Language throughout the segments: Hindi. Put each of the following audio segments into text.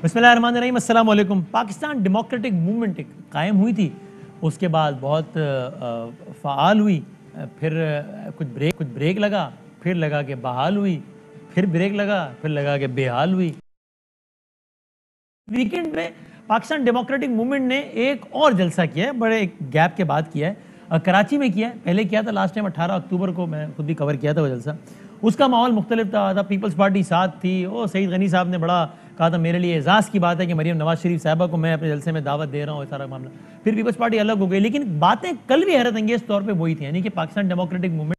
बिस्मिल्लाहिर्रहमानिर्रहीम, अस्सलाम वालेकुम। पाकिस्तान डेमोक्रेटिक मूवमेंट एक कायम हुई थी, उसके बाद बहुत फ़ाल हुई, फिर कुछ ब्रेक लगा, फिर लगा कि बहाल हुई, फिर ब्रेक लगा, फिर लगा कि बेहाल हुई। वीकेंड में पाकिस्तान डेमोक्रेटिक मूवमेंट ने एक और जलसा किया है, बड़े एक गैप के बाद किया है। कराची में किया है, पहले किया था लास्ट टाइम 18 अक्टूबर को, मैं खुद भी कवर किया था वो जलसा। उसका माहौल मुख्तलिफ था, पीपल्स पार्टी साथ थी। ओ सईद गनी साहब ने बड़ा कहा था, मेरे लिए एजाज़ की बात है कि मरीम नवाज शरीफ साहबा को मैं अपने जलसे में दावत दे रहा हूँ, सारा मामला। फिर पीपल्स पार्टी अलग हो गई, लेकिन बातें कल भी हैरत अंगेज तौर पर वही थी, यानी कि पाकिस्तान डेमोक्रेटिक मूवमेंट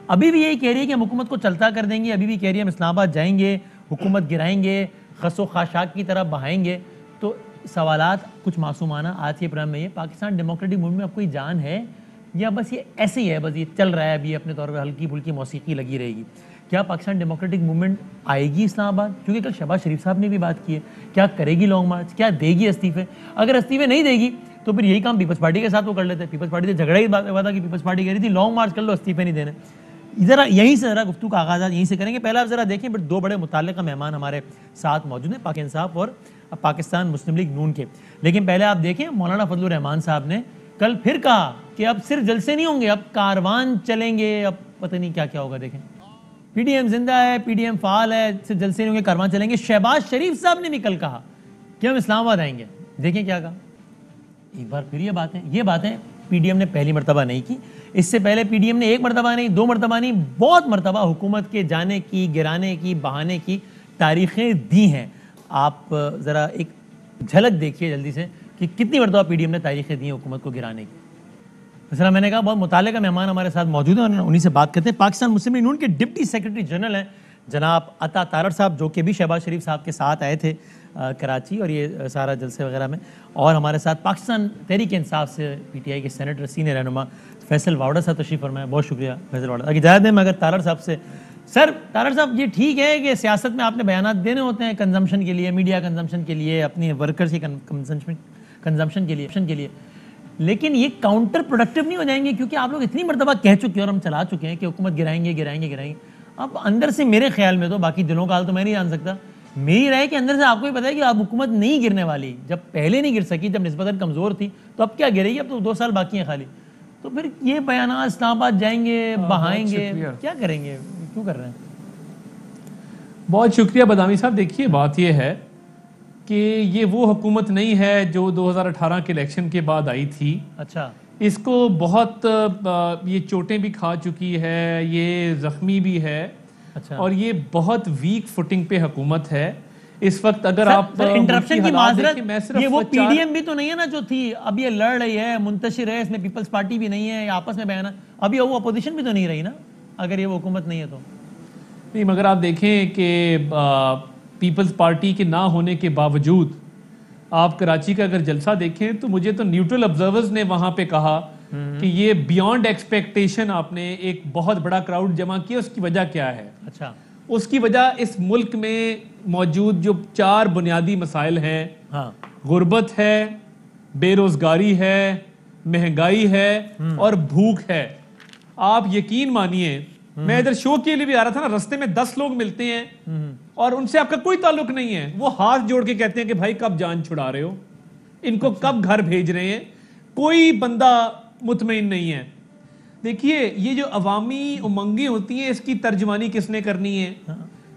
अभी भी यही कह रही है कि हम हुकूमत को चलता कर देंगे, अभी भी कह रही है हम इस्लामाबाद जाएंगे, हुकूमत गिराएंगे, खसो खाशाक की तरफ बहाएंगे। तो सवालात कुछ मासूमाना आज के प्रोग्राम में ये, पाकिस्तान डेमोक्रेटिक मूवमेंट में अब कोई जान है या बस ये ऐसे ही है, बस ये चल रहा है अभी अपने तौर पर, हल्की फुल्की मौसीकी लगी रहेगी। क्या पाकिस्तान डेमोक्रेटिक मूवमेंट आएगी इस्लामाबाद? क्योंकि कल शहबाज शरीफ साहब ने भी बात की है, क्या करेगी लॉन्ग मार्च, क्या देगी इस्तीफे? अगर इस्तीफे नहीं देगी तो फिर यही काम पीपल्स पार्टी के साथ वो कर लेते हैं। पीपल्स पार्टी से झगड़ा ही हुआ था कि पीपल्स पार्टी कह रही थी लॉन्ग मार्च कर लो, इस्तीफे नहीं देने। ज़रा यहीं से ज़रा गुफ्तगू का आगाज़ यहीं से करेंगे। पहले आप ज़रा देखें, बट दो बड़े मुताल्लिक़ मेहमान हमारे साथ मौजूद हैं, पाक इंसाफ और पाकिस्तान मुस्लिम लीग नून के। लेकिन पहले आप देखें, मौलाना फजलुर रहमान साहब ने कल फिर कहा कि अब सिर्फ जलसे नहीं होंगे, अब कारवान चलेंगे, अब पता नहीं क्या क्या होगा। देखें, पीडीएम जिंदा है, पीडीएम फाल है, सिर्फ जलसे नहीं होंगे, कारवान चलेंगे। शहबाज शरीफ साहब ने भी कल कहा कि हम इस्लामाबाद आएंगे। देखें क्या कहा एक बार फिर। ये बातें पीडीएम ने पहली मरतबा नहीं की, इससे पहले पीडीएम ने एक मरतबा नहीं, दो मरतबा नहीं, बहुत मरतबा हुकूमत के जाने की, गिराने की, बहाने की तारीखें दी हैं। आप ज़रा एक झलक देखिए जल्दी से कि कितनी मरतबा पीडीएम ने तारीखें दी हैं हुकूमत को गिराने की। दूसरा, मैंने कहा बहुत मुताल्लिक़ मेहमान हमारे साथ मौजूद हैं, उन्हीं से बात करते हैं। पाकिस्तान मुस्लिम लीग नून के डिप्टी सेक्रेटरी जनरल हैं जनाब अता तारड़ साहब, जो कि भी शहबाज शरीफ साहब के साथ आए थे कराची और ये सारा जलसे वगैरह में। और हमारे साथ पाकिस्तान तहरीक इंसाफ से पीटीआई के सेनेटर सीनियर रहनुमा फैसल वावड़ा साहब तशरीफ़ फरमाए। बहुत शुक्रिया फैसल वावड़ा। अगर इजाज़त दें, मैं अगर तारड़ साहब से, सर तारड़ साहब, ये ठीक है कि सियासत में आपने बयानात देने होते हैं कंजम्पशन के लिए, मीडिया कंजम्पशन के लिए, अपनी वर्कर्स की कंजम्पशन के लिए, लेकिन ये काउंटर प्रोडक्टिव नहीं हो जाएंगे? क्योंकि आप लोग इतनी मरतबा कह चुके हैं और हम चला चुके हैं कि हुकूमत गिराएंगे। अब अंदर से मेरे ख्याल में, तो बाकी दिलों का हाल तो मैं नहीं जान सकता, मेरी राय कि अंदर से आपको ही पता है कि अब हुकूमत नहीं गिरने वाली। जब पहले नहीं गिर सकी, जब निस्बतन कमज़ोर थी, तो अब क्या गिरेगी? अब तो 2 साल बाकी हैं खाली। तो फिर ये बयान इस्लामाबाद जाएंगे, बहाएंगे, क्या करेंगे, क्यों कर रहे हैं? बहुत शुक्रिया बदामी साहब। देखिए, बात यह है कि ये वो हुकूमत नहीं है जो 2018 के इलेक्शन के बाद आई थी। अच्छा, इसको बहुत ये चोटें भी खा चुकी है, ये ज़ख्मी भी है। अच्छा। और ये बहुत वीक फुटिंग पे हुकूमत है इस वक्त। अगर आप इंटरप्शन की माजरत, ये वो पीडीएम भी तो नहीं है ना जो थी, अब ये लड़ रही है, मुंतशिर है, इसमें पीपल्स पार्टी भी नहीं है, आपस में बयान, अभी वो अपोजिशन भी तो नहीं रही ना, अगर ये वो हुकूमत नहीं है तो। नहीं, मगर आप देखें कि पीपल्स पार्टी के ना होने के बावजूद आप कराची का अगर जलसा देखें तो मुझे तो न्यूट्रल ऑब्जर्वर्स ने वहां पे कहा कि ये बियॉन्ड एक्सपेक्टेशन आपने एक बहुत बड़ा क्राउड जमा किया। उसकी वजह क्या है? अच्छा, उसकी वजह इस मुल्क में मौजूद जो 4 बुनियादी मसाइल हैं, हाँ, गुर्बत है, बेरोजगारी है, महंगाई है और भूख है। आप यकीन मानिए, मैं इधर शो के लिए भी आ रहा था ना, रास्ते में 10 लोग मिलते हैं और उनसे आपका कोई ताल्लुक नहीं है, वो हाथ जोड़ के कहते हैं कि भाई कब जान छुड़ा रहे हो, इनको कब घर भेज रहे हैं, कोई बंदा मुतमईन नहीं है। देखिए, ये जो अवामी उमंगें होती हैं, इसकी तर्जमानी किसने करनी है?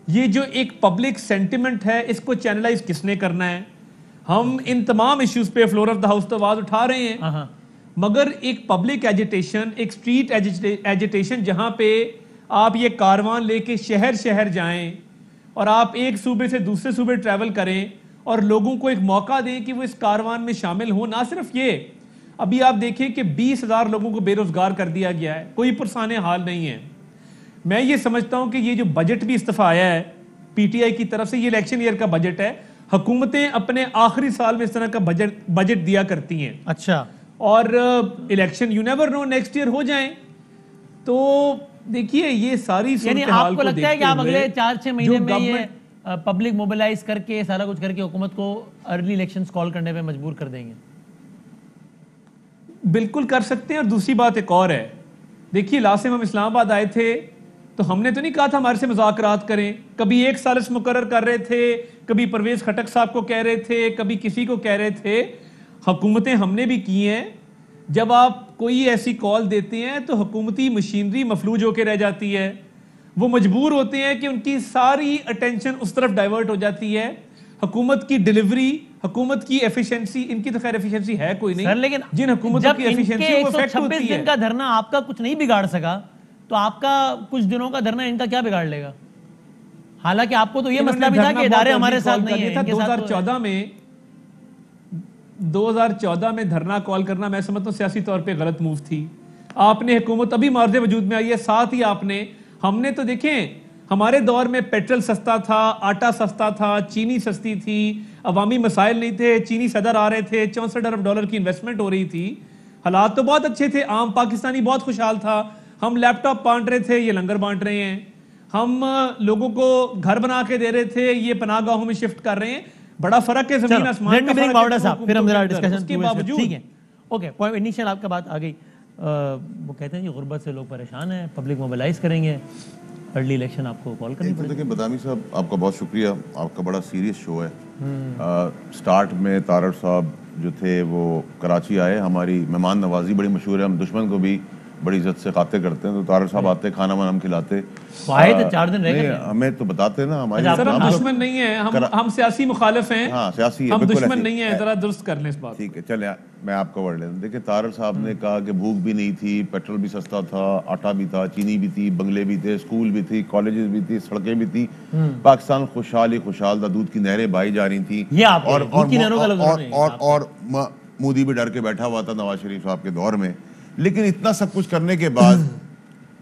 ये जो एक पब्लिक सेंटिमेंट है, इसको चैनलाइज किसने करना है? हम इन तमाम इश्यूज पे फ्लोर ऑफ द हाउस तो आवाज उठा रहे हैं, मगर एक पब्लिक एजिटेशन, एक स्ट्रीट एजिटेशन, जहां पे आप ये कारवान लेके शहर शहर जाएं और आप एक सूबे से दूसरे सूबे ट्रैवल करें और लोगों को एक मौका दें कि वो इस कारवान में शामिल हो। ना सिर्फ ये, अभी आप देखें कि 20,000 लोगों को बेरोजगार कर दिया गया है, कोई पुरसाने हाल नहीं है। मैं ये समझता हूं कि ये जो बजट भी इस्तीफा आया है पीटीआई की तरफ से, ये इलेक्शन ईयर का बजट है। हुकूमतें अपने आखिरी साल में इस तरह का बजट दिया करती हैं। अच्छा, और election you never know, next year हो जाए। तो देखिए, ये सारी यानी आपको लगता है कि आप अगले 4-6 महीने में ये पब्लिक मोबिलाइज करके, सारा कुछ करके हुकूमत को अर्ली इलेक्शंस कॉल करने पे मजबूर कर देंगे? बिल्कुल कर सकते हैं। और दूसरी बात एक और है, देखिए, लास्ट टाइम हम इस्लामाबाद आए थे तो हमने तो नहीं कहा था हमारे से मुज़ाकरात करें। कभी एक सालिस मुकर्रर कर रहे थे, कभी परवेज खटक साहब को कह रहे थे, कभी किसी को कह रहे थे। हुकूमतें हमने भी की हैं। जब आप कोई ऐसी कॉल देते हैं तो हुकूमती मशीनरी मफलूज होकर रह जाती है। वो मजबूर होते हैं कि उनकी सारी अटेंशन उस तरफ डाइवर्ट हो जाती है। हुकूमत की डिलीवरी, हुकूमत की एफिशिएंसी, इनकी तो खैर एफिशिएंसी है कोई नहीं सर, लेकिन जिन हुकूमतों की एफिशिएंसी वो इफेक्ट होती 126 दिन है। का धरना आपका कुछ नहीं बिगाड़ सका, तो आपका कुछ दिनों का धरना इनका क्या बिगाड़ लेगा? हालांकि आपको तो ये मसला भी था कि इदारे हमारे साथ नहीं है। 2014 में धरना कॉल करना मैं समझता हूं सियासी तौर पे गलत मूव थी। आपने हुकूमत अभी मार्जे वजूद में आई है, साथ ही हमने तो देखें हमारे दौर में पेट्रोल सस्ता था, आटा सस्ता था, चीनी सस्ती थी, अवामी मसाइल नहीं थे, चीनी सदर आ रहे थे, 64 अरब डॉलर की इन्वेस्टमेंट हो रही थी, हालात तो बहुत अच्छे थे, आम पाकिस्तानी बहुत खुशहाल था। हम लैपटॉप बांट रहे थे, ये लंगर बांट रहे हैं। हम लोगों को घर बना के दे रहे थे, ये पनाहगाहों में शिफ्ट कर रहे हैं। बड़ा फर्क है, जमीन आसमान का फर्क है। फिर हम जरा डिस्कशन उसके बावजूद ठीक है, ओके, पॉइंट इनिशियल आपका बात आ गई। वो कहते हैं कि गुर्बत से लोग परेशान हैं, पब्लिक मोबिलाइज करेंगे, अर्ली इलेक्शन आपको कॉल करनी पड़ेगी। देखिए बदामी साहब, आपका बहुत शुक्रिया, आपका बड़ा सीरियस शो है। स्टार्ट में तारड़ साहब जो थे वो कराची आए, हमारी मेहमान नवाजी बड़ी मशहूर है, हम दुश्मन को भी बड़ी इज्जत से खाते करते हैं। तो तारड़ साहब आते, खाना वाना हम खिलाते, तो 4 दिन रह गए, हमें तो बताते ना हमारे सर हम दुश्मन नहीं है, हम सियासी मुखालिफ हैं। हाँ, सियासी है, हम दुश्मन नहीं है, जरा दुरुस्त कर लें इस बात। ठीक है, चले मैं आपका वर्ड लेता हूं। देखिए तारड़ साहब ने कहा कि भूख भी नहीं थी, पेट्रोल भी सस्ता था, आटा भी था, चीनी भी थी, बंगले भी थे, स्कूल भी थी, कॉलेजेस भी थी, सड़कें भी थी, पाकिस्तान खुशहाल ही खुशहाल था, दूध की नहरें बहाई जा रही थी। और मोदी भी डर के बैठा हुआ था नवाज शरीफ साहब के दौर में। लेकिन इतना सब कुछ करने के बाद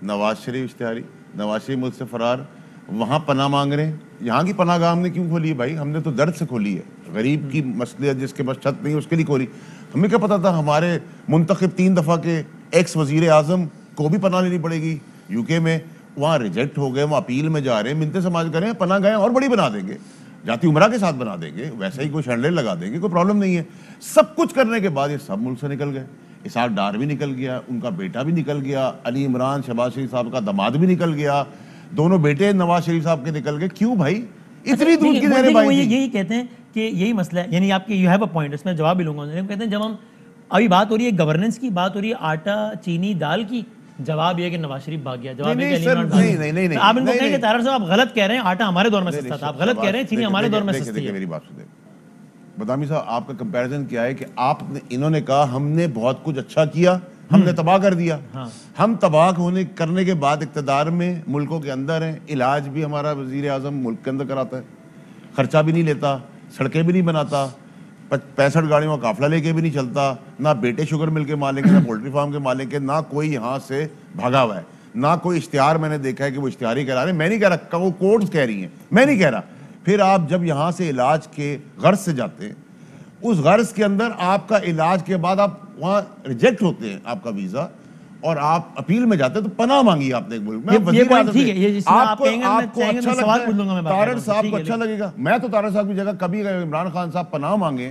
नवाज शरीफ इश्तिहारी, नवाज शरीफ मुल्क से फरार, वहाँ पनाह मांग रहे हैं। यहाँ की पनाहगाह हमने क्यों खोली है भाई? हमने तो दर्द से खोली है, गरीब की मसले जिसके पास छत नहीं उसके लिए खोली। हमें क्या पता था हमारे मुंतखब 3 दफ़ा के एक्स वजीर आजम को भी पनाह लेनी पड़ेगी यूके में। वहाँ रिजेक्ट हो गए, वहाँ अपील में जा रहे हैं, मिन्नतें समाज करें, पनाह गाहें और बड़ी बना देंगे, जाती उमरा के साथ बना देंगे, वैसे ही कोई शंडे लगा देंगे, कोई प्रॉब्लम नहीं है। सब कुछ करने के बाद ये सब मुल्क से निकल गए। इसहाक डार भी निकल गया, उनका बेटा भी निकल गया, अली इमरान शहबाज शरीफ साहब का दामाद भी निकल गया, दोनों बेटे नवाज शरीफ साहब के निकल गए। क्यों भाई इतनी दूध की नहरें भाई? यही कहते हैं कि यही मसला है, यानी आपके यू हैव अ पॉइंट, इसमें जवाब भी लूंगा। कहते हैं जब हम अभी बात हो रही है गवर्नेंस की, बात हो रही है आटा चीनी दाल की, जवाब ये कि नवाज शरीफ भाग गया। जवाब ये कि नहीं, आप इनको कहेंगे तारड़ साहब आप गलत कह रहे हैं, आटा हमारे दौर में सस्ता था, आप गलत कह रहे हैं, चीनी हमारे दौर में सस्ती है। मेरी बात सुनिए बदामी साहब, आपका कंपैरिजन क्या है कि आपने, इन्होंने कहा हमने बहुत कुछ अच्छा किया, हमने तबाह कर दिया। हाँ। हम तबाह करने के बाद इक़्तिदार में मुल्कों के अंदर हैं, इलाज भी हमारा वजीर आज़म मुल्क के अंदर कराता है, खर्चा भी नहीं लेता, सड़कें भी नहीं बनाता, 65 गाड़ियों का काफिला लेके भी नहीं चलता, ना बेटे शुगर मिल के मालिक है, ना पोल्ट्री फार्म के मालिक है, ना कोई यहाँ से भागा हुआ है, ना कोई इश्तिहार मैंने देखा है कि वो इश्तिहारी कह रहा है। मैं नहीं कह रहा, वो कोर्ट्स कह रही हैं, मैं नहीं कह रहा। फिर आप जब यहाँ से इलाज के गर्ज से जाते हैं, उस गर्ज के अंदर आपका इलाज के बाद आप वहाँ रिजेक्ट होते हैं आपका वीजा, और आप अपील में जाते हैं, तो पनाह मांगी आपने एक मुल्क में। तारड़ साहब को अच्छा लगेगा? मैं तो तारड़ साहब की जगह कभी इमरान खान साहब पनाह मांगे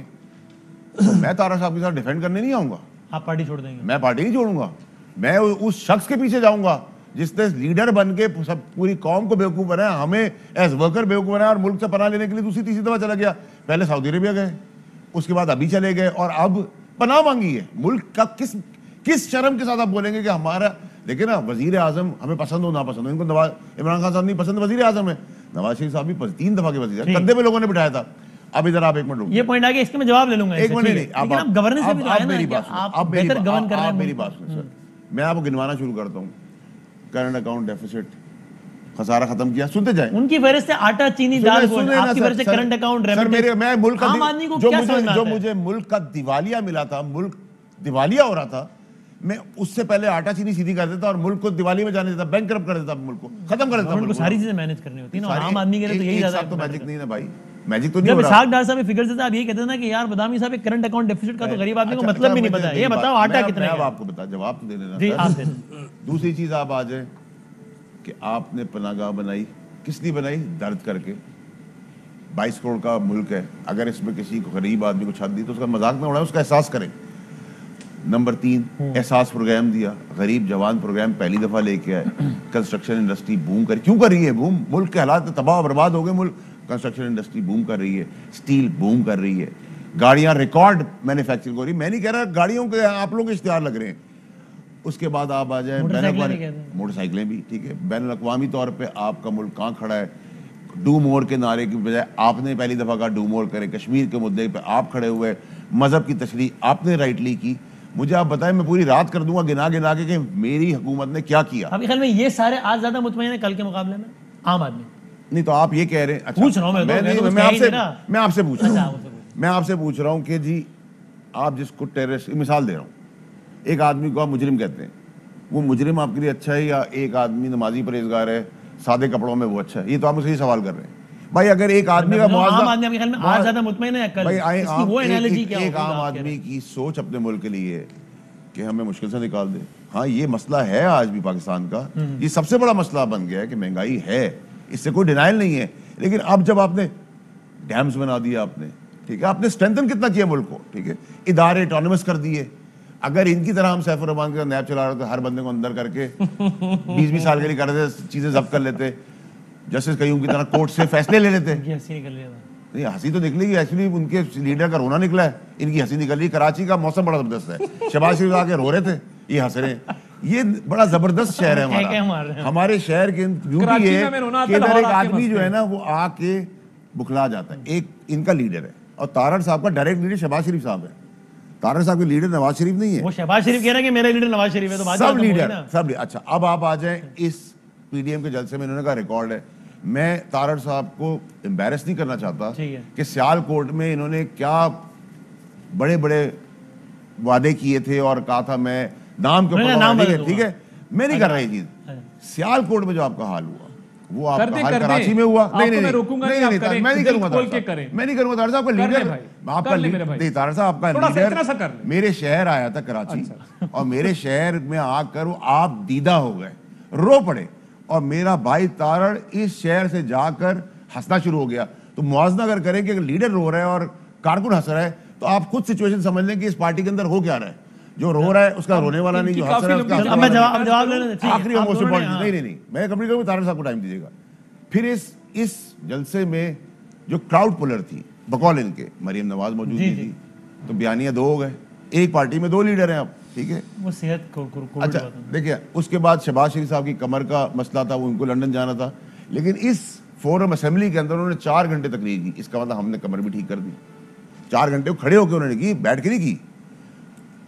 तो मैं तारड़ साहब के साथ डिफेंड करने नहीं आऊंगा। आप पार्टी छोड़ देंगे? मैं पार्टी नहीं छोड़ूंगा, मैं उस शख्स के पीछे जाऊंगा जिसने लीडर बन के सब पूरी कौम को बेवकूफ बनाया, हमें एज वर्कर बेवकूफ बनाया, और मुल्क से पनाह लेने के लिए दूसरी तीसरी दफा चला गया। पहले सऊदी अरेबिया गए, उसके बाद अभी चले गए, और अब पनाह मांगी है। मुल्क का किस शर्म के साथ आप बोलेंगे कि हमारा, देखिए ना, वजीर आजम हमें पसंद हो ना पसंद हो, इनको इमरान खान साहब नहीं पसंद, वजीर आजम है, नवाज शरीफ साहब भी 3 दफा के वजीर, कंधे पे लोगों ने बिठाया था। अब इधर आप एक मिनट रुकिए, ये पॉइंट आ गया, इसके मैं जवाब ले लूंगा। एक मिनट नहीं, आप गवर्नेंस में भी तो आए ना, मेरी बात, आप बेहतर गवर्न कर रहे हैं। मेरी बात सुनिए सर, मैं आपको गिनवाना शुरू करता हूँ। करंट अकाउंट डेफिसिट, खसारा खत्म किया, सुनते जाए। उनकी वजह से आटा चीनी दाल, आपकी वजह से करंट अकाउंट, मैं मुल्क आम आदमी को क्या समझ में आता है? जो मुझे मुल्क का दिवालिया मिला था, मुल्क दिवालिया हो रहा था, मैं उससे पहले आटा चीनी सीधी कर देता और मुल्क को दिवाली में जाने देता, बैंकरप्ट कर देता, मुल्क को खत्म कर देता। उनको सारी चीजें मैनेज करनी होती है ना, आम आदमी के लिए तो यही ज्यादा। तो मैजिक नहीं है भाई, मैजिक तो नहीं हो रहा। इसहाक डार साहब फिगर से आप ये कहते थे ना कि यार बदामी साहब करंट अकाउंट डेफिसिट का तो गरीब आदमी को मतलब भी नहीं पता है। ये बताओ आटा कितना है? आपको बता, जवाब तो दे देना। दूसरी चीज आप आ जाए कि आपने पनाहगाह बनाई, किस लिए बनाई? दर्द करके। 22 करोड़ का मुल्क है, अगर इसमें किसी को गरीब आदमी को छत दी तो उसका मजाक ना उड़ाए, उसका एहसास करें। नंबर 3 एहसास प्रोग्राम दिया, गरीब जवान प्रोग्राम पहली दफा लेके आए। कंस्ट्रक्शन इंडस्ट्री बूम क्यों कर रही है बूम? मुल्क के हालात तबाह बर्बाद हो गए, मुल्क कंस्ट्रक्शन इंडस्ट्री बूम कर रही है, स्टील बूम कर रही है, गाड़ियां रिकॉर्ड मैन्युफैक्चरिंग हो रही है। मैं नहीं कह रहा गाड़ियों के आप लोगों के इश्तिहार लग रहे हैं। उसके बाद आप आ जाए मोटरसाइकिलें भी, ठीक है, बैन अवी तौर पर आपका मुल्क कहाँ खड़ा है? डू मोर के नारे की बजाय आपने पहली दफा कहा डू मोर करें, कश्मीर के मुद्दे पे आप खड़े हुए, मजहब की तशरीह आपने राइटली की। मुझे आप बताएं, मैं पूरी रात कर दूंगा गिना गिना के कि मेरी हुकूमत ने क्या किया। आपके ख्याल में ये सारे आज ज्यादा मुतमईन है कल के मुकाबले में आम आदमी? नहीं तो आप ये कह रहे हैं, अच्छा, पूछ रहा हूं मैं आपसे पूछ रहा हूँ, मैं आपसे पूछ रहा हूँ कि जी आप जिसको टेररिस्ट मिसाल दे रहा हूँ, एक आदमी को आप मुजरिम कहते हैं, वो मुजरिम आपके लिए अच्छा है या एक आदमी नमाजी परहेजगार है सादे कपड़ों में वो अच्छा है? ये तो आप मुझसे सवाल कर रहे हैं भाई। अगर एक आदमी का एक आम आदमी की सोच अपने मुल्क के लिए कि हमें मुश्किल से निकाल दे, हाँ ये मसला है आज भी पाकिस्तान का, ये सबसे बड़ा मसला बन गया है कि महंगाई है, इससे कोई डिनाइल नहीं है। लेकिन अब जब आपने डैम्स बना दिया, आपने, ठीक है, आपने स्ट्रेंथन कितना किया मुल्क को, ठीक है, इदारे ऑटोनमस कर दिए। अगर इनकी तरह हम सैफुर रहमान के नैब चला रहे तो हर बंदे को अंदर करके 20-20 साल के लिए कर देते, चीजें जब्त कर लेते, जस्टिस कयूम की तरह कोर्ट से फैसले ले लेते। नहीं हंसी तो निकलेगी, एक्चुअली उनके लीडर का रोना निकला है, इनकी हंसी निकल रही। कराची का मौसम बड़ा जबरदस्त है, शहबाज शरीफ आके रो रहे थे, ये हंस रहे हैं। ये बड़ा जबरदस्त शहर है हमारा। हमारे शहर की ब्यूटी है कि इधर एक आदमी जो है ना वो आके बुखला जाता है। एक इनका लीडर है और तारड़ साहब का डायरेक्ट लीडर शहबाज शरीफ साहब है। तारड़ साहब के लीडर नवाज शरीफ नहीं है, वो शहबाज शरीफ कह रहे हैं कि मेरा लीडर नवाज शरीफ है, तो सब लीडर सब। अच्छा अब आप आ जाए इस पीडीएम के जलसे में, इन्होंने कहा रिकॉर्ड है। मैं तारड़ साहब को एम्बैरस नहीं करना चाहता कि सियालकोट में इन्होंने क्या बड़े बड़े वादे किए थे और कहा था मैं नाम के ऊपर, ठीक है, मैं नहीं कर रहा ये चीज। सियालकोट में जो आपका हाल हुआ वो आपका हाल कराची में हुआ। नहीं नहीं नहीं, मैं नहीं करूंगा, मैं नहीं करूंगा। तारड़ साहब का लीडर, आपका नहीं, तारड़ साहब आपका लीडर मेरे शहर आया था कराची, और मेरे शहर में आकर वो आप दीदा हो गए, रो पड़े, और मेरा भाई तारड़ इस शहर से जाकर हंसना शुरू हो गया। तो मुआवजा अगर करें कि लीडर रो रहा है और कारकुन हंस रहा है, तो आप खुद सिचुएशन समझ लें कि इस पार्टी के अंदर हो क्या रहा है। जो रो रहा है उसका रोने वाला नहीं, जो हंस रहा है उसका आखिरी मोस्ट इंपॉर्टेंट। नहीं, मैं कंप्लीट करूँ, तारड़ साहब को टाइम दीजिएगा। फिर इस जलसे में जो क्राउड पुलर थी बकौल इनके, मरियम नवाज मौजूद नहीं थी, तो बयानियां 2 हो गए। एक पार्टी में 2 लीडर हैं आप, ठीक है, वो सेहत को अच्छा देखिए। उसके बाद शहबाज शरीफ साहब की कमर का मसला था, वो उनको लंदन जाना था, लेकिन इस फोरम असेंबली के अंदर उन्होंने 4 घंटे तकरीर की। इसका मतलब हमने कमर भी ठीक कर दी। 4 घंटे खड़े होकर उन्होंने की, बैठ के नहीं की।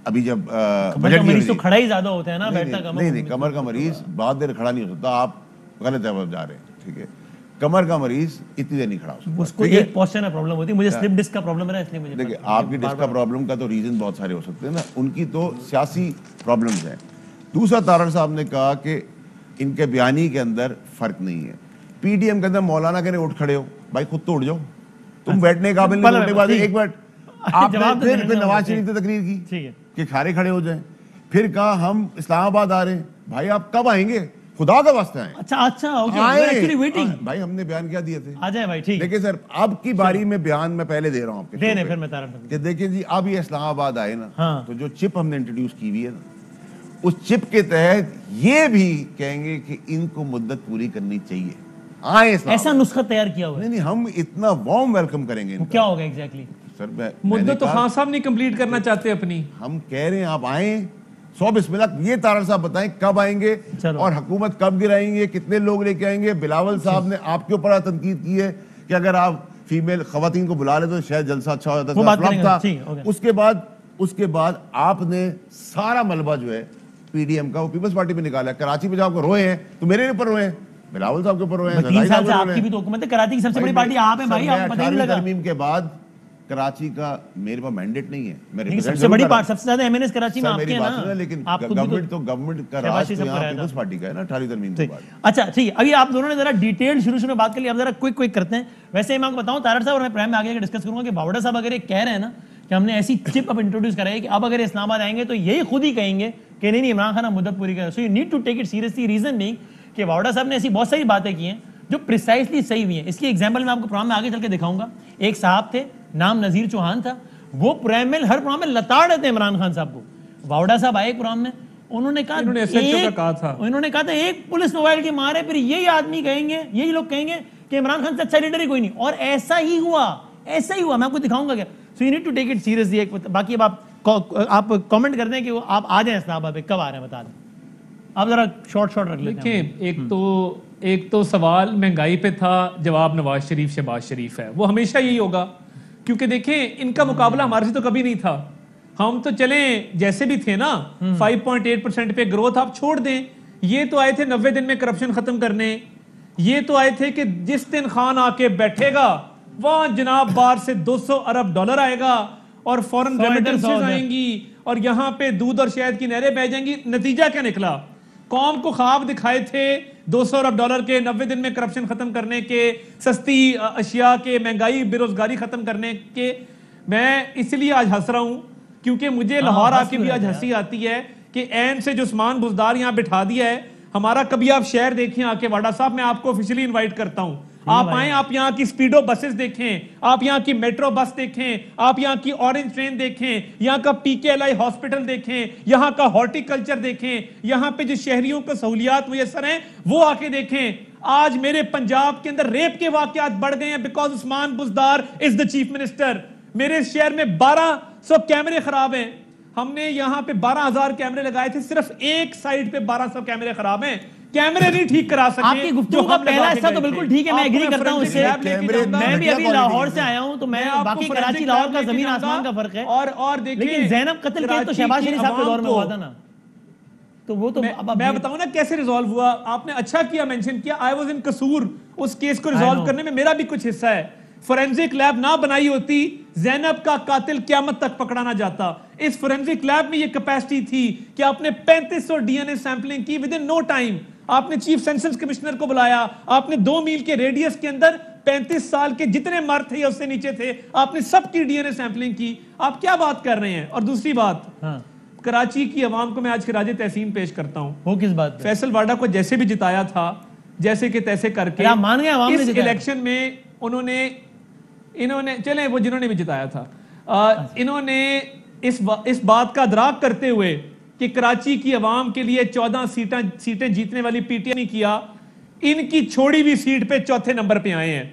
अभी जब बजट मरीज तो खड़ा ही ज्यादा होता है ना, बैठता कम। नहीं, कमर का मरीज बहुत देर खड़ा नहीं हो सकता, आप गलत जगह जा रहे हैं, ठीक है। कमर का मरीज इतनी देर नहीं खड़ा हो सकता, उसको एक पोस्चर में प्रॉब्लम होती है। मुझे स्लिप डिस्क का प्रॉब्लम है, इसलिए मुझे देखिए आपकी डिस्क का प्रॉब्लम का तो रीजन बहुत सारे हो सकते हैं ना, उनकी तो सियासी प्रॉब्लम्स हैं। दूसरा, तारड़ साहब ने कहा कि इनके बयानी के अंदर फर्क नहीं है। पीडीएम के अंदर मौलाना कहने उठ खड़े हो, भाई खुद तो उठ जाओ, तुम बैठने काबिल नहीं, उठने के बाद एक मिनट आपने फिर नवाज शरीफ ने तकरीर की कि खारे खड़े हो जाएं, फिर कहा हम इस्लामाबाद आ रहे हैं। भाई आप कब आएंगे, खुदा का वास्ता है। अच्छा ओके, एक्चुअली वेटिंग। भाई हमने बयान क्या दिए थे, आ जाए भाई, ठीक। देखिए सर, अब की बारी में बयान मैं पहले दे रहा हूँ आपके, फिर मैं तारड़ कि देखिए जी, अब ये इस्लामाबाद आए ना, हाँ। तो जो चिप हमने इंट्रोड्यूस की हुई है ना, उस चिप के तहत ये भी कहेंगे कि इनको मुद्दत पूरी करनी चाहिए, आए। ऐसा नुस्खा तैयार किया हुआ है। नहीं, हम इतना वार्म वेलकम करेंगे। क्या होगा एग्जैक्टली सर? मुद्दत तो खान साहब नहीं कंप्लीट करना चाहते अपनी, हम कह रहे हैं आप आए, 100 बिस्मिल्लाह। ये तारड़ साहब बताएं कब आएंगे और हुकूमत कब गिराएंगे, कितने लोग लेके आएंगे। बिलावल साहब ने आपके ऊपर तनकीद की है कि अगर आप फीमेल खवातीन को बुला ले तो शायद जलसा अच्छा हो जाता था। उसके बाद आपने सारा मलबा जो है पीडीएम का वो पीपल्स पार्टी पे निकाला। कराची में जाकर रोए हैं तो मेरे ऊपर रोए हैं, बिलावल साहब के ऊपर रोए हैं। 3 साल से आपकी भी तो हुकूमत है, कराची की सबसे बड़ी पार्टी आप है भाई, आपको पता ही नहीं लगा। तरमीम के बाद कराची का मेरे पास मैंडेट नहीं है, मैं सबसे बड़ी पार्टी, सबसे ज्यादा एमएनएस कराची में आपके हैं ना, लेकिन गवर्नमेंट का राज तो यहाँ पीपल्स पार्टी का है ना 18 तरमीम के बाद। अच्छा ठीक है, अभी आप दोनों ने जरा डिटेल शुरू में बात कर ली, अब जरा क्विक करते हैं। वैसे मैं आपको बताऊं तारड़ साहब, और मैं प्राइम में आगे डिस्कस करूंगा कि बावड़ा साहब अगर ये कह रहे हैं ना कि हमने ऐसी चिप अब इंट्रोड्यूस कराई कि अब अगर इस्लामाबाद आएंगे तो यही खुद ही कहेंगे कि नहीं इमरान खान मुद्दत पूरी करें। So you need to take it seriously. Reason नहीं कि बावड़ा साहब ने ऐसी बहुत सारी बातें की हैं जो प्रिसाइसली सही हुई हैं। इसकी एग्जाम्पल मैं आपको प्रोग्राम में आगे चल के दिखाऊंगा। एक साहब थे, नाम नजीर चौहान था, वो प्रोग्राम में हर प्रोग्राम में लताड़ देते इमरान खान साहब को। वावड़ा साहब आए कुरान में, उन्होंने कहा इन्होंने SHO का कहा था, उन्होंने कहा था एक पुलिस मोबाइल के मारे फिर यही आदमी कहेंगे, यही लोग कहेंगे कि इमरान खान से अच्छा लीडर ही कोई नहीं, और ऐसा ही हुआ, ऐसा ही हुआ। मैं आपको दिखाऊंगा क्या। So you need to take it seriously. बाकी अब आप कमेंट कर दें कि वो आप आ जाए इस्लामाबाद पे, कब आ रहे हैं बता दें आप, जरा शॉर्ट रख लेते हैं। देखिए, एक तो सवाल महंगाई पे था, जवाब नवाज शरीफ शहबाज शरीफ है, वो हमेशा यही होगा, क्योंकि देखें इनका मुकाबला हमारे से तो कभी नहीं था। हम तो चले जैसे भी थे ना, 5.8% पे ग्रोथ आप छोड़ दें, ये तो आए थे 90 दिन में करप्शन खत्म करने, ये तो आए थे कि जिस दिन खान आके बैठेगा वहां जनाब बाहर से 200 अरब डॉलर आएगा और फॉरेन रेमिटेंसेस आएंगी और यहाँ पे दूध और शहद की नहरें बह जाएंगी। नतीजा क्या निकला? कौम को ख्वाब दिखाए थे 200 अरब डॉलर के, 90 दिन में करप्शन खत्म करने के, सस्ती अशिया के, महंगाई बेरोजगारी खत्म करने के। मैं इसलिए आज हंस रहा हूं क्योंकि मुझे लाहौर आके भी आज हंसी आती है कि ऐन से जो उस्मान बुजदार यहाँ बिठा दिया है हमारा। कभी आप शहर देखें आके, वाडा साहब मैं आपको ऑफिशियली इनवाइट करता हूं, आप आए, आप यहाँ की स्पीडो बसेस देखें, आप यहाँ की मेट्रो बस देखें, आप यहाँ की ऑरेंज ट्रेन देखें, यहाँ का PKLI हॉस्पिटल देखें, यहाँ का हॉर्टिकल्चर देखें, यहाँ पे जो शहरियों को सहूलियात मुयसर हैं वो आके देखें। आज मेरे पंजाब के अंदर रेप के वाकयात बढ़ गए हैं because Usman Buzdar is the chief minister. मेरे शहर में 1200 कैमरे खराब हैं, हमने यहाँ पे 12,000 कैमरे लगाए थे, सिर्फ एक साइड पे 1200 कैमरे खराब हैं। कैमरे नहीं ठीक करा सके। आपकी गुफ्तगू का पहला हिस्सा तो बिल्कुल ठीक है, मैं एग्री करता हूं इससे। मैं भी अभी लाहौर से आया हूं, तो मैं बाकी कराची लाहौर का जमीन आसमान का फर्क है। और देखिए, लेकिन ज़ैनब कत्ल केस तो शहबाज शरीफ साहब के दौर में हुआ था ना, तो वो तो मैं बताऊं ना कैसे रिजॉल्व हुआ। आपने अच्छा किया मेंशन किया, आई वाज इन कसूर, उस केस को रिजॉल्व करने में मेरा भी कुछ हिस्सा है। फोरेंसिक लैब ना बनाई होती, ज़ैनब का कातिल क़यामत तक पकड़ा ना जाता। इस फोरेंसिक लैब में ये कैपेसिटी थी कि आपने 3500 DNA सैंपलिंग की विद इन नो टाइम। आपने चीफ सेंसस कमिश्नर को बुलाया, आपने 2 मील के रेडियस के अंदर 35 साल के जितने मर्द थे या उससे नीचे थे, आपने सबकी DNA सैंपलिंग की। आप क्या बात कर रहे हैं? और दूसरी बात, कराची की आवाम को मैं आज खिराज तहसीन पेश करता हूं। वो किस बात पे? फैसल वाडा को जैसे भी जिताया था, जैसे कि तैसे करके, आप मान गए आवाम ने इस इलेक्शन में इन्होंने चले वो जिन्होंने भी जिताया था, इन्होंने इस बात का अदराक करते हुए कि कराची की आवाम के लिए 14 सीटें जीतने वाली PTI नहीं किया, इनकी छोड़ी हुई सीट पे चौथे नंबर पे आए हैं,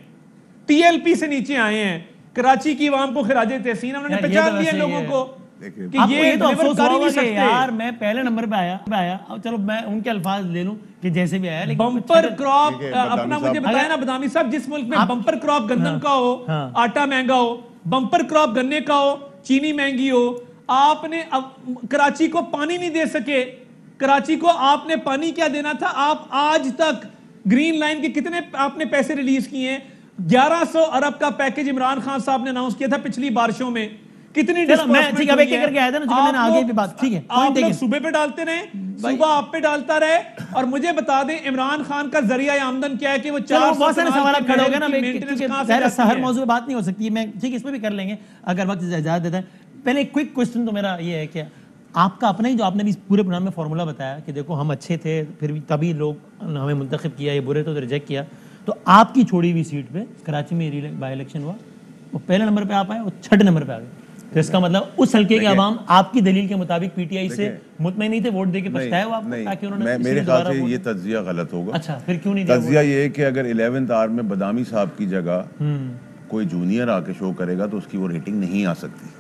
TLP से नीचे आए हैं। कराची की आवाम को खिराज तहसीन उन्होंने पहचान लिया लोगों को कि ये तो अफसोस होगा कि यार मैं पहले नंबर पे आया। अब चलो मैं उनके अल्फाज ले लूं कि जैसे भी आया, लेकिन बम्पर क्रॉप अपना मुझे बताया ना बदामी साहब, जिस मुल्क में बम्पर क्रॉप गंदम का हो, आटा महंगा हो, बम्पर क्रॉप गन्ने का हो, चीनी महंगी हो, आपने कराची को पानी नहीं दे सके। कराची को आपने पानी क्या देना था? आप आज तक ग्रीन लाइन के कितने आपने पैसे रिलीज किए हैं? 1100 अरब का पैकेज इमरान खान साहब ने अनाउंस किया था पिछली बारिशों में। कितनी ठीक है, एक करके आया था ना, मैंने आगे भी बात, ठीक है, आप लोग सुबह पे डालते रहे, सुबह आप पे डालता रहे। और मुझे बता दें इमरान खान का जरिया आमदन क्या है कि वो 4 बहुत सारे सवाल खड़े हो गए ना, हर मौजूद पे बात नहीं हो सकती है। मैं ठीक इसमें भी कर लेंगे अगर वक्त इजाजत देता है। पहले क्विक क्वेश्चन तो मेरा ये है कि आपका अपना ही जो आपने भी पूरे प्रोग्राम में फॉर्मूला बताया कि देखो हम अच्छे थे, फिर भी तभी लोग हमें मुंतखब किया, ये बुरे तो रिजेक्ट किया, तो आपकी छोड़ी हुई सीट पे कराची में बाई इलेक्शन हुआ, वो पहले नंबर पे आप आए, वो 6ठे नंबर पे आ गए। तो इसका मतलब उस हल्के के अवाम आपकी दलील के मुताबिक PTI से मुतमईन नहीं थे, वोट देके पछताए हो आप? ताकि उन्होंने मेरे ख्याल से ये तज्जिया गलत होगा। अच्छा, फिर क्यों नहीं? तज्जिया ये है कि अगर 11th आवर में बदामी साहब की जगह कोई जूनियर आके शो करेगा तो उसकी वो रेटिंग नहीं आ सकती।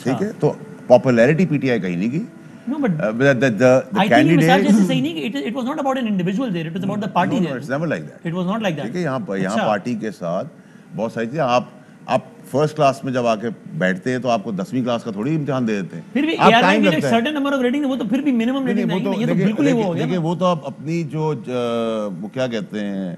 ठीक है, तो पॉपुलैरिटी PTI कहीं नहीं की। No, but the candidate सही नहीं कि it was not about an individual there, it was about the party there. No, it's never like that. It was not like that. ठीक है, यहाँ पार्टी के साथ बहुत सारी चीजें, आप फर्स्ट क्लास में जब आके बैठते हैं तो आपको 10वीं क्लास का थोड़ी इम्तिहान दे देते हैं। फिर भी टाइम लगता है। सर्टेन नंबर ऑफ रेटिंग, वो तो फिर भी मिनिमम रेटिंग नहीं है, ये तो बिल्कुल ही वो हो गया। देखिए वो तो आप अपनी जो वो क्या कहते हैं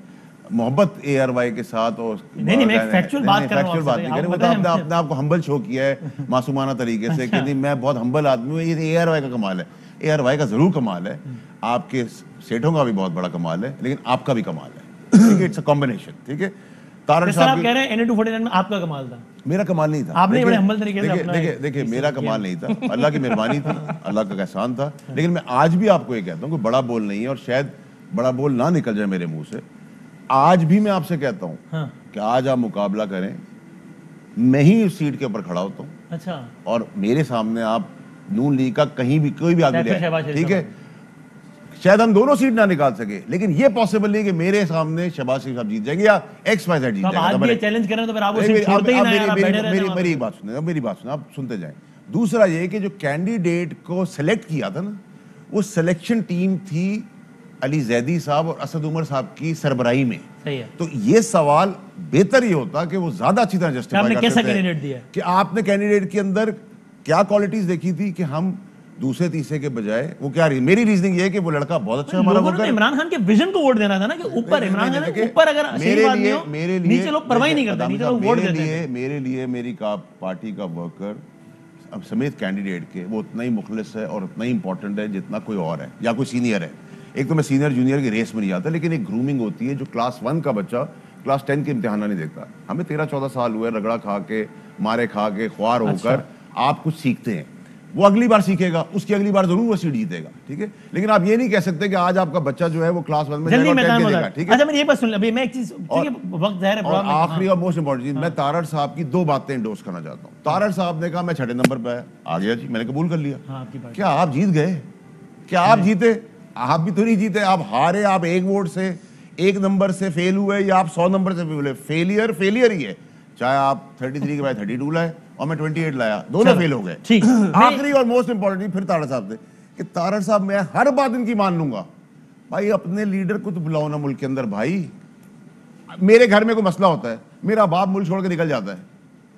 मोहब्बत ARY के साथ, और नहीं मैं फैक्चुअल बात कर रहा हूं, बात नहीं कर रहा हूं। आपने अपने आपको हम्बल शो किया है मासूमाना तरीके से कि नहीं मैं बहुत हम्बल आदमी हूं। ये ARY का कमाल है, ARY का जरूर कमाल है, आपके सेठों का भी बहुत बड़ा कमाल है, लेकिन आपका भी कमाल है। ठीक है, इट्स अ कॉम्बिनेशन। ठीक है, तारक साहब आप कह रहे हैं NA-249 में आपका कमाल था, मेरा कमाल नहीं था। आपने बड़े हम्बल तरीके से देखिए मेरा कमाल नहीं था, अल्लाह की मेहरबानी थी, अल्लाह का एहसान था। लेकिन मैं आज भी आपको ये कहता हूँ कि बड़ा बोल नहीं है, और शायद बड़ा बोल ना निकल जाए मेरे मुंह से। आज भी मैं आपसे कहता हूँ कि आज आप मुकाबला करें, मैं ही उस सीट के ऊपर खड़ा होता हूँ। अच्छा, और मेरे सामने आप नून लीग का कहीं भी कोई भी आदमी ले आए, शहबाज शरीफ ठीक है, शायद हम दोनों सीट ना निकाल सके, लेकिन ये पॉसिबल नहीं कि मेरे सामने शहबाज शरीफ साहब जीत जाएंगे या XYZ जीत जाएगा। आप चैलेंज करें तो फिर आप वो सीट छोड़ते ही ना यार, आप बैठे रहते हैं वहाँ पे। मेरी बात सुने, अब मेरी बात सुने, आप सुनते जाएं। दूसरा ये कि जो कैंडिडेट को सिलेक्ट किया था ना, वो सिलेक्शन टीम थी अली जैदी साहब और असद उमर साहब की सरबराही में। सही है। तो ये सवाल बेहतर ये होता कि वो ज्यादा अच्छी तरह जस्टिफाई आपने कर कैसा सकते हैं कैंडिडेट दिया है? कि आपने कैंडिडेट के अंदर क्या क्वालिटीज देखी थी कि हम दूसरे तीसरे के बजाय वो क्या मेरी रीजनिंग ये है कि वो लड़का बहुत अच्छा हमारा लोगों ने इमरान खान के विजन को वोट देना था ना, कि ऊपर इमरान खान के ऊपर अगर आशीर्वाद नहीं हो, नीचे लोग परवाह नहीं करते, नीचे लोग वोट देते हैं। मेरे लिए मेरी पार्टी का वर्कर अब समेत कैंडिडेट के वो उतना ही मुखलिस है और उतना ही इंपॉर्टेंट है जितना कोई और है या कोई सीनियर है। एक तो मैं सीनियर जूनियर की रेस में नहीं आता, लेकिन एक ग्रूमिंग होती है जो क्लास 1 का बच्चा क्लास 10 के इम्तिहान नहीं देखता। हमें 13-14 साल हुए रगड़ा खा के, मारे खा के, ख्वार होकर आप कुछ सीखते हैं। वो अगली बार सीखेगा, उसकी अगली बार जरूर वो सीट जीतेगा, ठीक है। लेकिन आप ये नहीं कह सकते कि आज आपका बच्चा जो है वो क्लास 1 में जल्दी जाएगा, ठीक है। अच्छा मेरी एक बात सुन, अभी मैं एक चीज, ठीक है वक्त ज़ाहिर है, और आखिरी और मोस्ट इंपॉर्टेंट चीज, मैं तारड़ साहब की 2 बातें इंडोर्स करना चाहता हूँ। तारड़ साहब ने कहा मैं 6 नंबर पे आ गया जी, मैंने कबूल कर लिया। क्या आप जीत गए? क्या आप जीते? आप भी तो नहीं जीते, आप हारे। आप 1 वोट से, 1 नंबर से फेल हुए या आप 100 नंबर से फेल हुए। फेलियर ही है, चाहे आप 33 के बाद 32 लाए और मैं 28 लाया, दोनों फेल हो गए। ठीक। आखिरी और मोस्ट इंपॉर्टेंट फिर तारड़ साहब से कि तारड़ साहब मैं हर बात इनकी मान लूंगा। भाई अपने लीडर को तो बुलाओ ना मुल्क के अंदर। भाई मेरे घर में कोई मसला होता है, मेरा बाप मुल्क छोड़ के निकल जाता है,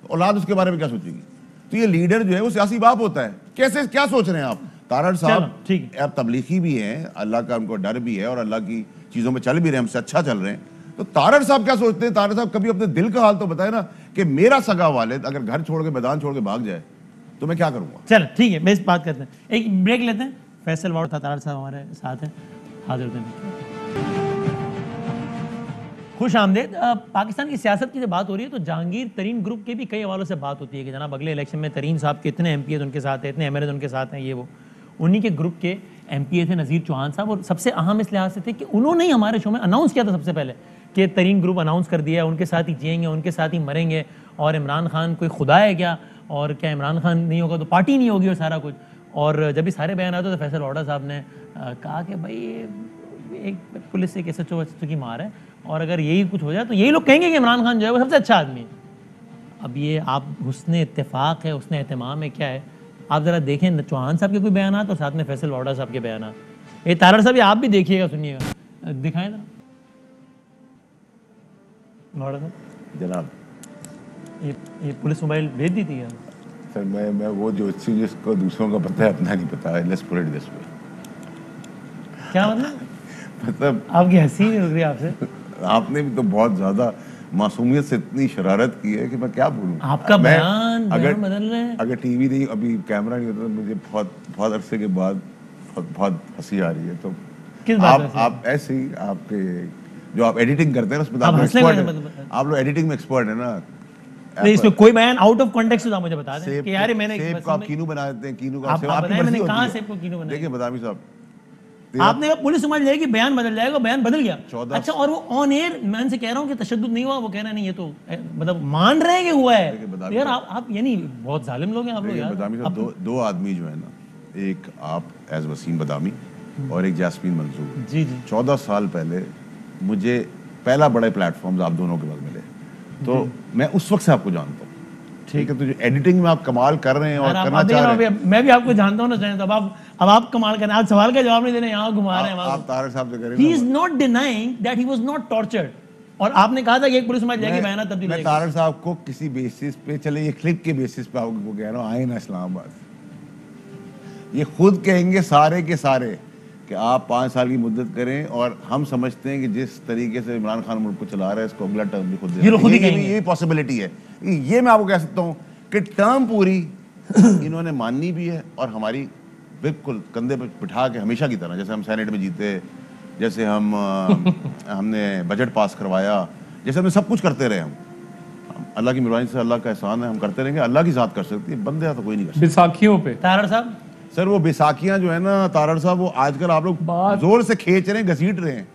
औलाद उसके बारे में क्या सोचेगी? तो ये लीडर जो है वो सियासी बाप होता है। कैसे, क्या सोच रहे हैं आप? तारड़ साहब अब तबलीगी भी हैं, अल्लाह का उनको डर भी है और अल्लाह की चीजों में चल भी रहे हैं, हमसे अच्छा चल रहे हैं। तो तारड़ साहब क्या सोचते हैं? तारड़ साहब कभी अपने दिल का हाल तो बताए ना कि मेरा सगा वालिद अगर घर छोड़ के, मैदान छोड़ के भाग जाए तो मैं क्या करूंगा? चल ठीक है, मैं इस बात करते हैं, एक ब्रेक लेते हैं। फैसल वाउड तारड़ साहब हमारे साथ हैं, हाजिर होते हैं। खुश आमदेद। पाकिस्तान की सियासत की जब बात हो रही है तो जहांगीर तरीन ग्रुप के भी कई हवालों से बात होती है कि जनाब अगले इलेक्शन में तरीन साहब के इतने MPs उनके साथ हैं, इतने MLAs उनके साथ हैं, ये वो। उन्हीं के ग्रुप के MPA थे नज़ीर चौहान साहब, और सबसे अहम इस लिहाज से थे कि उन्होंने ही हमारे शो में अनाउंस किया था सबसे पहले कि तरीन ग्रुप अनाउंस कर दिया है, उनके साथ ही जिएंगे, उनके साथ ही मरेंगे, और इमरान खान कोई खुदा है क्या, और क्या इमरान खान नहीं होगा तो पार्टी नहीं होगी और सारा कुछ। और जब भी सारे बयान आते तो फैसल वाडा साहब ने कहा कि भाई एक पुलिस एक SHO की मार है, और अगर यही कुछ हो जाए तो यही लोग कहेंगे कि इमरान खान जो है वो सबसे अच्छा आदमी है। अब ये आप हुस्न इत्तेफाक है, हुस्न एहतमाम है, क्या है? आप ज़रा देखें चौहान साहब के कोई बयान और साथ में फैसल वाडा साहब के बयान। ये तारड़ साहब आप भी देखिएगा, सुनिएगा, दिखाएं जरा वाडा साहब। जनाब ये पुलिस मोबाइल भेज दी थी यार सर। मैं वो जो जिसको दूसरों का पता है अपना नहीं पता है। Let's put it this way. क्या मतलब? मतलब आपकी हंसी नहीं रुक रही आपसे। आपने भी तो बहुत ज्यादा मासूमियत से इतनी शरारत की है कि मैं क्या बोलूं। आपका बयान बदल रहे हैं। अगर टीवी नहीं, अभी कैमरा नहीं होता तो मुझे बहुत अरसे के बाद बहुत हंसी आ रही है। तो किस बात आप ऐसे ही आपके जो आप एडिटिंग करते हैं ना उसमें आप लोग एडिटिंग में एक्सपर्ट है ना। इसमें कोई बयान आउट ऑफ कॉन्टेक्स्ट तो आप मुझे बता दें कि यार मैंने सेब को आप कीनू बना देते हैं, कीनू का आप बताएं मैंने कहां सेब को कीनू बनाया। देखिए बदामी साहब, आपने कहा पुलिस समझ जाएगी बयान बदल जाएगा, बयान बदल गया। अच्छा, और वो ऑन एयर मैं इनसे कह रहा हूँ कि तशद्दुद नहीं हुआ, वो कह रहे हैं नहीं ये तो मतलब मान रहे हैं कि हुआ है। यार आप यानी बहुत जालिम लोग हैं आप लोग यार। बदामी साहब, दो आदमी जो है ना, एक आप एज वसीम बदामी और एक जैस्मीन मंसूर। जी जी। 14 साल पहले मुझे पहला बड़े प्लेटफॉर्म्स आप दोनों के बाद मिले, तो मैं उस वक्त से आपको जानता हूँ। ठीक है, तो जो एडिटिंग में आप कमाल कर रहे हैं और करना चाह रहे हैं, मैं भी आपको जानता हूँ ना, चाहिए तो अब आप कमाल कर रहे हैं। आप सवाल का जवाब नहीं दे रहे, यहाँ घुमा रहे हैं। आप तारड़ साहब से करें। He is not denying that he was not tortured। और आपने कहा था कि एक पुलिस जाएगी बयान तब्दील। मैं तारड़ साहब को किसी बेसिस पे, चले ये क्लिप के बेसिस पे आपको कह रहा हूँ, आए ना इस्लामाबाद, ये खुद कहेंगे सारे के सारे कि आप 5 साल की मुद्दत करें, और हम समझते हैं कि जिस तरीके से इमरान खान मुल्क को चला रहा है इसको अगला टर्म भी खुद ये पॉसिबिलिटी है। ये मैं आपको कह सकता हूँ कि टर्म पूरी इन्होंने माननी भी है, और हमारी बिल्कुल कंधे पर बिठा के हमेशा की तरह, जैसे हम सेनेट में जीते, जैसे हमने बजट पास करवाया, जैसे हमने सब कुछ करते रहे। हम अल्लाह की मेहरबानी से, अल्लाह का एहसान है, हम करते रहेंगे। अल्लाह की ज़ात कर सकती है, बंदे तो कोई नहीं कर सकता। बैसाखियों पे तारड़ साहब, सर वो बैसाखियां जो है ना तारड़ साहब, वो आजकल आप लोग जोर से खींच रहे हैं, घसीट रहे हैं,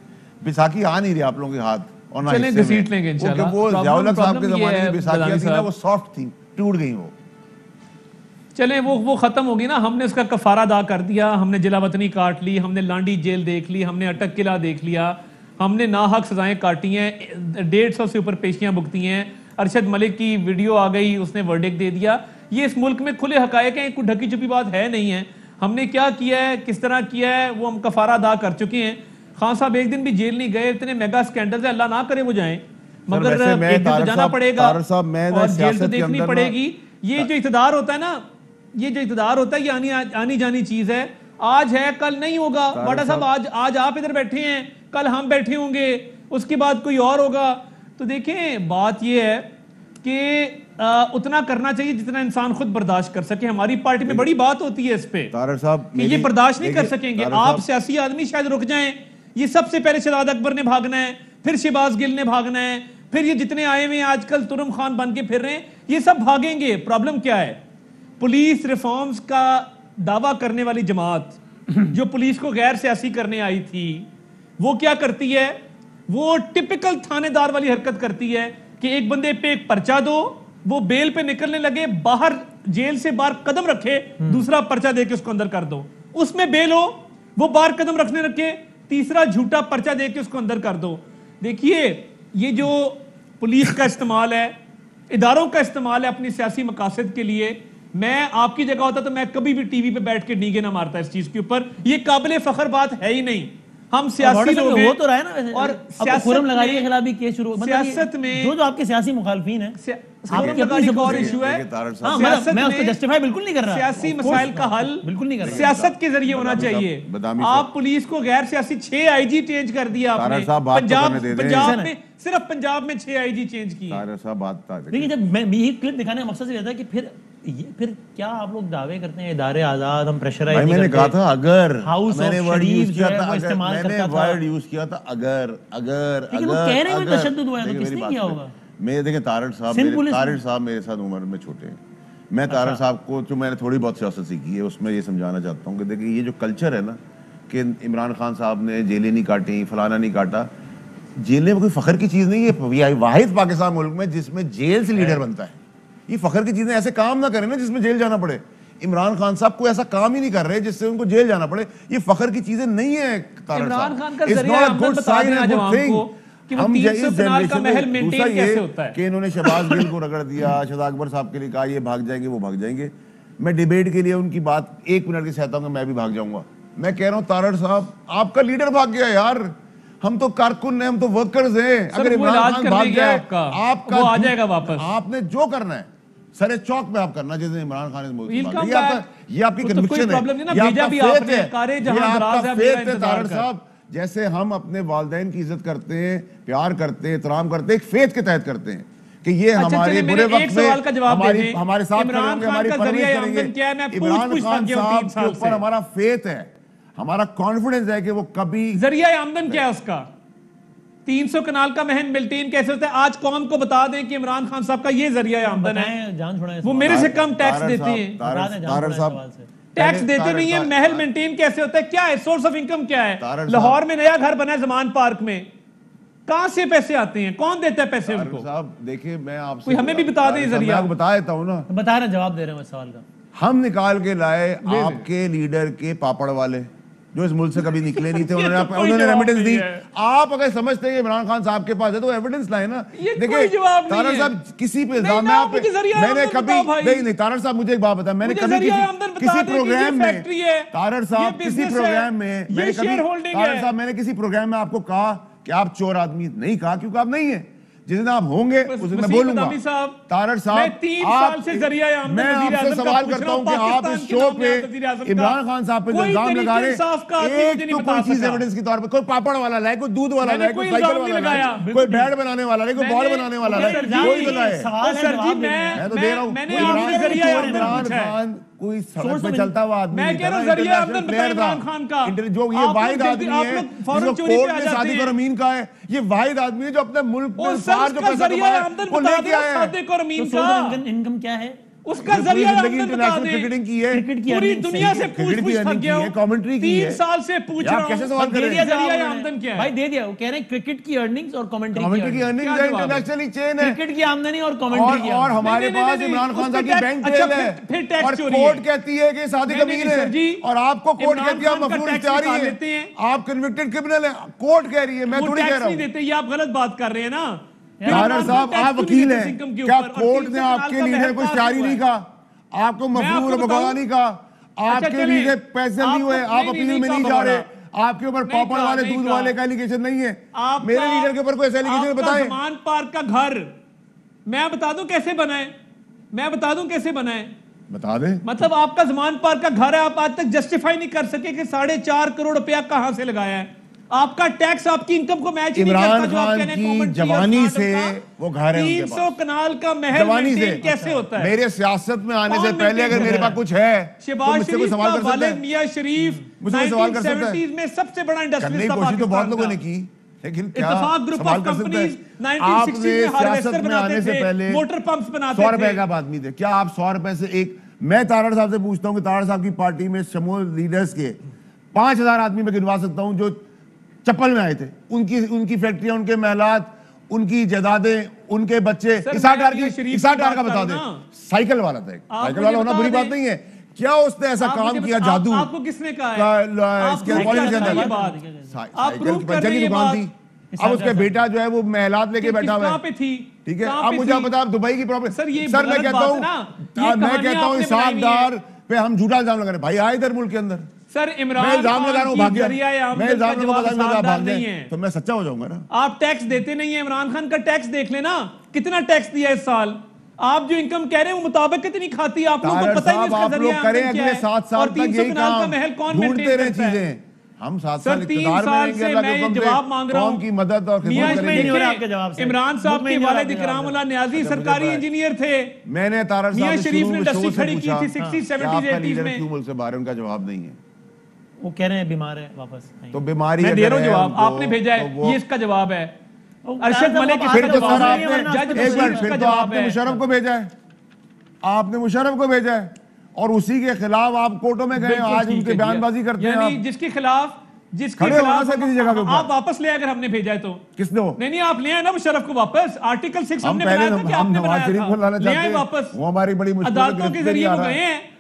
बैसाखी आ नहीं रही आप लोगों के हाथ, और ना चलें घसीट लेंगे इंशाल्लाह। वो ज़ियाउल हक साहब के ज़माने में बैसाखियां थी ना, वो सॉफ्ट थी, टूट गई वो। चलें वो खत्म होगी ना, हमने उसका कफारा अदा कर दिया, हमने जिला वतनी काट ली, हमने लांडी जेल देख ली, हमने अटक किला देख लिया, हमने नाहक सजाएं काटी हैं, 150 से ऊपर पेशियां भुगती हैं, अरशद मलिक की वीडियो आ गई, उसने वर्डिक्ट दे दिया। ये इस मुल्क में खुले हकायक हैं, कोई ढकी छुपी बात है नहीं है। हमने क्या किया है, किस तरह किया है, वो हम कफारा अदा कर चुके हैं। खान साहब एक दिन भी जेल नहीं गए, इतने मेगा स्कैंडल है, अल्लाह ना करे वो जाएं, मगर एक दिन तो जाना पड़ेगा और जेल तो देखनी पड़ेगी। ये जो इक़्तिदार होता है ना, ये जो इक़्तिदार होता है, ये आनी जानी चीज है, आज है कल नहीं होगा। बाटा साहब आज आप इधर बैठे हैं, कल हम बैठे होंगे, उसके बाद कोई और होगा। तो देखें बात ये है कि उतना करना चाहिए जितना इंसान खुद बर्दाश्त कर सके। हमारी पार्टी में बड़ी बात होती है इस पे, तारड़ साहब ये बर्दाश्त नहीं कर सकेंगे। आप सियासी आदमी शायद रुक जाएं, ये सबसे पहले शहजाद अकबर ने भागना है, फिर शहबाज गिल ने भागना है, फिर ये जितने आए हुए आजकल तुरम खान बन के फिर रहे हैं, ये सब भागेंगे। प्रॉब्लम क्या है, पुलिस रिफॉर्म्स का दावा करने वाली जमात जो पुलिस को गैर सियासी करने आई थी, वो क्या करती है, वो टिपिकल थानेदार वाली हरकत करती है कि एक बंदे पे एक पर्चा दो, वो बेल पे निकलने लगे, बाहर जेल से बाहर कदम रखे, दूसरा पर्चा देके उसको अंदर कर दो, उसमें बेल हो, वो बाहर कदम रखने रखे, तीसरा झूठा पर्चा देके उसको अंदर कर दो। देखिए ये जो पुलिस का इस्तेमाल है, इदारों का इस्तेमाल है अपनी सियासी मकासद के लिए, मैं आपकी जगह होता तो मैं कभी भी टीवी पे बैठ के डीगे ना मारता इस चीज के ऊपर। ये काबिले फख्र बात है ही नहीं। हम सियासी लोग हो तो रहा है ना वैसे, और खुरम लगारी के खिलाफ भी केस शुरू, सियासत में जो आपके सियासी मुखालफीन है, खुरम लगारी का और इशू है। मैं उसको जस्टिफाई बिल्कुल नहीं कर रहा, सियासी मसाइल का हल बिल्कुल नहीं कर रहा, सियासत के जरिए होना चाहिए। आप पुलिस को गैर सियासी 6 आईजी चेंज कर दिया आपने पंजाब में, सिर्फ पंजाब में 6 आईजी चेंज किए। देखिए जब मैं ये क्लिप दिखाने का मकसद ये रहता है कि फिर क्या आप लोग दावे करते हैं इदारे आजाद, हम प्रेशराइज नहीं करते। मैंने कहा था अगर, मैंने वर्ड यूज किया था, मैंने वर्ड यूज किया था अगर, लेकिन वो कह रहे हैं तशद्दुद हुआ है तो किसने किया होगा। मैं देखें तारड़ साहब मेरे साथ उम्र में छोटे हैं। मैं तारड़ साहब को जो मैंने थोड़ी बहुत सियासत सीखी है उसमें ये समझाना चाहता हूँ कि देखिए ये जो कल्चर है ना कि इमरान खान साहब ने जेलें नहीं काटी, फलाना नहीं काटा, जेलें कोई फख्र की चीज़ नहीं है। वाहिद पाकिस्तान मुल्क में जिसमें जेल से लीडर बनता है। ये फख्र की चीजें, ऐसे काम ना करें ना जिसमें जेल जाना पड़े। इमरान खान साहब कोई ऐसा काम ही नहीं कर रहे जिससे उनको जेल जाना पड़े। ये फख्र की चीजें नहीं है। इमरान खान का जरिया आमदन बता देना जवान को कि वो 300 कनाल का महल मेंटेन कैसे होता है। कि इन्होंने शहबाज गिल को रगड़ दिया, शहजाद अकबर साहब के लिए कहा ये भाग जाएंगे, वो भाग जाएंगे। मैं डिबेट के लिए उनकी बात 1 मिनट की सहता हूँ, मैं भी भाग जाऊंगा। मैं कह रहा हूँ तारड़ साहब आपका लीडर भाग गया यार, हम तो कारकुन हैं, हम तो वर्कर्स हैं। अगर इमरान खान भाग जाए आपका आ जाएगा वापस। आपने जो करना है सरे चौक पे आप करना, जैसे इमरान खान ये आपकी कन्विक्शन है, तारड़ साहब। जैसे हम अपने वालिदैन की इज्जत करते हैं, प्यार करते हैं, एहतराम करते हैं, एक फेथ के तहत करते हैं कि ये हमारे बुरे वक्त में हमारे साथ खड़े होंगे, हमारी परवरिश करेंगे। इमरान खान साहब के ऊपर हमारा फेथ है, हमारा कॉन्फिडेंस है कि वो कभी। जरिया आमदन क्या है उसका, 300 कनाल का महल मेंटेन कैसे होता है। आज कौम को बता दें कि इमरान खान साहब का ये जरिया आमदन है, वो मेरे से कम टैक्स देते हैं, तारड़ साहब टैक्स देते नहीं है। महल मेंटेन कैसे होता है, क्या है सोर्स ऑफ इनकम, क्या है। लाहौर में नया घर बना है जमान पार्क में, कहां से पैसे आते हैं, कौन देता है पैसे उनको। साहब देखिए मैं आपसे कोई हमें भी बता दें जरिया, बता देता हूँ ना, बता रहे जवाब दे रहे हैं सवाल का। हम निकाल के लाए आपके लीडर के पापड़ वाले जो इस मुल्क से कभी निकले नहीं थे, उन्होंने रेमिटेंस दी। आप अगर समझते हैं इमरान खान साहब के पास है तो एविडेंस लाए ना। देखिए तारड़ साहब किसी पे इल्जाम में आप, मैंने कभी नहीं तारड़ साहब मुझे एक बात बताया, मैंने कभी किसी प्रोग्राम में, तारड़ साहब किसी प्रोग्राम में मैंने कभी, तारड़ साहब मैंने किसी प्रोग्राम में आपको कहा कि आप चोर आदमी, नहीं कहा, क्योंकि आप नहीं है। जिस दिन आप होंगे उस दिन मैं बोलूंगा। तारड़ साहब मैं 3 साल से जरिया मैं आपसे सवाल करता हूं कि आप इस शो पे इमरान खान साहब पे इल्जाम लगा रहे, एक तो कोई चीज एविडेंस के तौर पे, कोई पापड़ वाला लाए, कोई दूध वाला लाए, कोई साइकिल वाला लाए, कोई बैट बनाने वाला लाए, कोई बॉल बनाने वाला लाए, कोई तो लाए। मैं तो दे रहा हूं इमरान खान कोई सड़क पे चलता हुआ आदमी नहीं था, इंटरनेशनल प्लेयर था। जो ये वाहिद आदमी है जिसको कोर्ट ने सादिक और अमीन का है, ये वाहिद आदमी है जो अपने मुल्क में बाहर जो पैसा कमाया वो लेके आया है। इनकम क्या है उसका जरिया जिंदगी आमदन बता इंटरनेशनल दें। क्रिकेटिंग की है, क्रिकेट की पूरी earnings दुनिया से क्रिकेट की पूछ earning थक गया की है, commentary की 3 है। साल से पूछ यार रहा हूं कैसे सवाल कर रहे दे दिया हैं? जरिया जवाब आमदन क्या है? भाई दे दिया, वो कह रहे हैं क्रिकेट की अर्निंग्स और कमेंट्री कमेंट्री की अर्निंग क्या है, जवाब है? इंटरनेशनली चेन है। क्रिकेट की आमदनी और कमेंट्री की और आमदनी। हमारे नहीं, पास नहीं, इमरान खान उस साहब पे की टैक्स- बैंक अच्छा, ट्रेल है, फिर टैक्स और चोरी कोर्ट है। कहती है कि सादिक नहीं, नहीं, अमीर सर जी, है, और आपको कोर्ट इमरान कहती है आप खान का मफरूर टैक्स इख्तियारी निकाल लेते है, हैं। आप कन्विक्टेड क्रिमिनल है, कोर्ट कह रही है, मैं वो थोड़ी कह टैक्स रहा नहीं हूँ। देते, ये आप गलत बात कर रहे हैं ना। तारड़ साहब आप वकील हैं, क्या कोर्ट ने आपके लीडर को इख्तियारी नहीं कहा, आपको मफरूर भगवाना नहीं कहा, आपके चलें, लीडर पैसे नहीं हुए, आपको- आप नहीं, अपील नहीं में नहीं कहा जा रहे, भगवाना। आपके ऊपर नहीं पापड़ कहा, वाले नहीं दूध कहा। वाले का एलिगेशन नहीं है, आपका- मेरे लीडर के ऊपर कोई ऐसा एलिगेशन आपका बताएं। ज़मान पार्क का घर मैं बता दूं कैसे बना है, मैं बता दूं कैसे बना है। बता दें। मतलब आपका ज़मान पार्क का घर है, आप आज तक जस्टिफाई नहीं कर सके कि 4.5 करोड़ रुपया कहां से लगाया है। आपका टैक्स आपकी इनकम को मैच नहीं इमरान करता, जो आप खान कह रहे हैं की कॉमेंट्री और जवानी स्टार्टअप से का। वो घर है उनके 300 पास। कनाल का महल जवानी से मेंटेन कैसे होता है? मेरे सियासत में आने से कौन पहले अगर maintain मेरे कर पास रहा कुछ है तो शहबाज मुझसे कोई शरीफ सवाल का कर सकता वालिद है? मियां शरीफ मुझसे कोई सवाल कर सकता है? 1970s में सबसे बड़ा करने की इंडस्ट्रियलिस्ट था कोशिश तो बहुत पाकिस्तान लोगों का। ने की, लेकिन क्या इत्तेफाक ग्रुप सवाल ऑफ कर सकते कंपनीज हैं? 1960 आपने में हार्वेस्टर सियासत में बनाते आने से थे, पहले मोटर पंप्स बनाते 100 रुपए थे। का आप आदमी थे, क्या आप 100 रुपए से एक, मैं तारड़ साहब से पूछता हूँ कि तारड़ साहब की पार्टी में शमूल लीडर्स के 5000 आदमी में गिनवा सकता हूँ जो चप्पल में आए थे, उनकी फैक्ट्रियां, उनके महलात, उनकी जायदादें, उनके बच्चे। सर, इसार मैं डार मियां की शरीफ इसार की डार का बात बता करूं दें, ना। साइकिल वाला था, आप साइकिल मुझे वाला होना बता बुरी बात दें। नहीं है, क्या उसने ऐसा आप काम मुझे किया बता- जादू आपको किसने कहा है? इसके प्रूव कॉलेज के कर रहे हैं अंदर ये बात। आप साइकिल प्रूव की कर पंचर रहे की हैं ये दुकान बात। थी, अब उसका बेटा जो है वो महलात लेके बैठा हुआ कहाँ है, पे थी? ठीक है। कहाँ अब पे मुझे थी? आप बताओ दुबई की प्रॉब्लम। सर, ये सर मैं गलत कहता बात हूँ, है ना। ये मैं कहानियां कहता हूँ आपने इसाक बनाई हुई हैं। डार पे हम झूठा इल्जाम लगा रहे हैं। भाई आए इधर मुल्क के अंदर, सर मैं इमरान इल्जाम लगा रहा हूँ, खान भाग की गया, जरिया मैं आमदन इल्जाम का लगा जवाब रहा हूँ, आप भाग नहीं गए है। तो मैं सच्चा हो जाऊंगा ना। आप टैक्स देते नहीं है। इमरान खान का टैक्स देख लेना, कितना टैक्स दिया इस साल। आप जो इनकम कह रहे हैं वो मुताबिक कितनी खाती है, आप लोगों को पता ही नहीं इसका आप लोग जरिया करें आमदन क्या अगले है। 7 साल और तक 300 यही कनाल का काम, महल कौन ढूंढते मेंटेन रहे करता है? चीजें। हम 7 सर, साल 3 इक़्तिदार में साल रहेंगे, से अल्लाह मैं के ये हुक्म जवाब मांग रहा कौम हूं। की मदद और मियां खिदमत नहीं हो करेंगे। रहा आपके जवाब से। इमरान साहब मुझे के नहीं वालिद हो रहा इकरामुल्लाह न्याजी अच्छा, मुझे सरकारी पता है। इंजीनियर थे। मैंने तारड़ मियां साहब से शरीफ शुरू ने में इंडस्ट्री शोर से खड़ी की पूछा थी 60s कि 70s आपका 80s लीडर में। क्यों मुल्क से बाहर है, उनका जवाब नहीं है। वो कह रहे हैं बीमार है, वापस नहीं। तो बीमारी मैं दे अगर रहा हूं है जवाब, उनको, आपने भेजा तो है, वो- ये इसका जवाब है। वो अरशद तारड़ मलिक साहब फिर आपका तो जवाब सर नहीं है, आपने वरना जज उस पे बशीर एक मिनट, का फिर तो जवाब आपने है। मुशर्रफ को भेजा है, आपने मुशर्रफ को भेजा है और उसी के खिलाफ आप कोर्टों में गए, बिल्कुल आज ठीक उनके है जी। बयानबाजी करते हैं यानी आप। जिसके खिलाफ खड़े हो ना सर किसी जगह पे आप ऊपर। वापस ले, अगर हमने भेजा है तो। किसने हो? नहीं आप ले आए ना मुशर्रफ को वापस। आर्टिकल 6 हम हमने पहले बनाया था कि हम आपने नवाज बनाया शरीफ को लाना था। ले चाहते आए हैं, वापस। वो हमारी बड़ी मुश्किल अदालतों के जरिए वो गए हैं।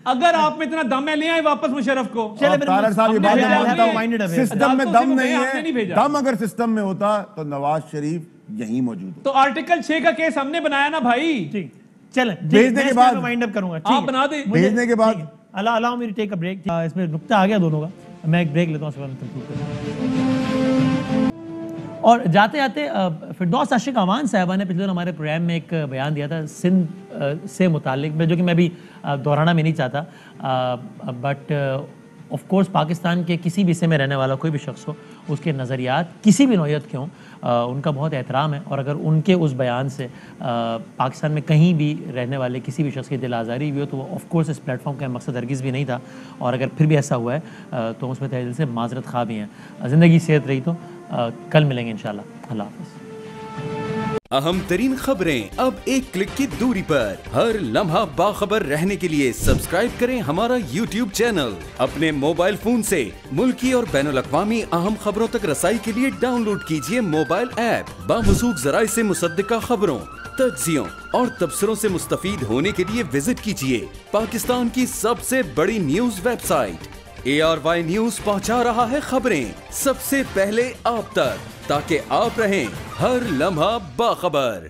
अगर आप में इतना दम है, ले आए वापस मुशर्रफ को। चले फिर तारड़ साहब ये हमने बात भेजा, मैं हमने मानता हूं, minded है। सिस्टम में अदालतों से दम वो नहीं गए, हमने नहीं है। भेजा। दम अगर सिस्टम में होता तो नवाज शरीफ यहीं मौजूद होता। तो आर्टिकल 6 का केस हमने बनाया ना भाई। ठीक, चले भेजने के बाद वाइंड अप करूंगा। आप बना दें। भेजने के बाद allow me to take a break. इसमें नुक्ता आ गया दोनों का, मैं एक ब्रेक लेता हूं, उसके बाद कंक्लूड करता हूं। और जाते जाते फिरदौस आशिक अवान साहबा ने पिछले दिन हमारे प्रोग्राम में एक बयान दिया था सिंध से मुतालिक में, जो कि मैं भी दोहराना में नहीं चाहता, बट ऑफ कोर्स पाकिस्तान के किसी भी हिस्से में रहने वाला कोई भी शख्स हो, उसके नज़रियात किसी भी नौयत के हों, उनका बहुत एहतराम है। और अगर उनके उस बयान से पाकिस्तान में कहीं भी रहने वाले किसी भी शख्स की दिल आज़ारी हुई हो, तो वो ऑफ कोर्स इस प्लेटफॉर्म का मकसद हरगिज़ भी नहीं था। और अगर फिर भी ऐसा हुआ है तो उसमें तहे दिल से माजरत खा भी हैं। ज़िंदगी सेहत रही तो कल मिलेंगे इंशाल्लाह। अल्लाह हाफ़िज़। अहम तरीन खबरें अब एक क्लिक की दूरी पर। हर लम्हा बाखबर रहने के लिए सब्सक्राइब करें हमारा YouTube चैनल। अपने मोबाइल फोन से मुल्की और बैनुल-अक़वामी अहम खबरों तक रसाई के लिए डाउनलोड कीजिए मोबाइल ऐप। बामसूख जराए से मुसद्दिका खबरों, तज्जियों और तबसरों से मुस्तफीद होने के लिए विजिट कीजिए पाकिस्तान की सबसे बड़ी न्यूज वेबसाइट। ARY न्यूज पहुंचा रहा है खबरें सबसे पहले आप तक, ताकि आप रहें हर लम्हा बाखबर।